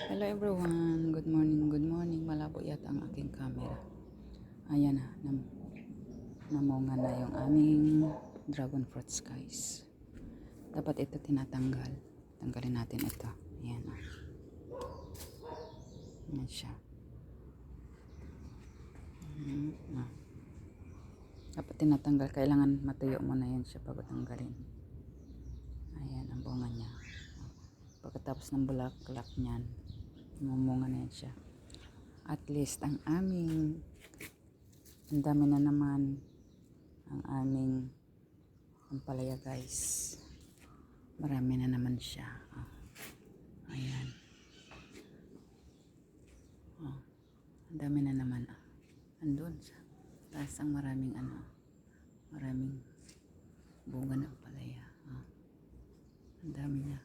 Hello everyone, good morning, good morning. Malabo yata ang aking camera. Ayan na, namunga na yung aming dragon fruit guys. Dapat ito tinatanggal. Tanggalin natin ito. Ayan na. Ayan siya. Dapat tinatanggal. Kailangan matuyo muna yan siya bago tanggalin. Ayan ang bunga niya. Pagkatapos ng bulaklak niyan, mamunga na yan siya. At least ang dami na naman ang aming ampalaya guys. Marami na naman siya. Ayan. Ang dami na naman. Andun sa taas ang maraming maraming bunga ng ampalaya. Ang dami niya.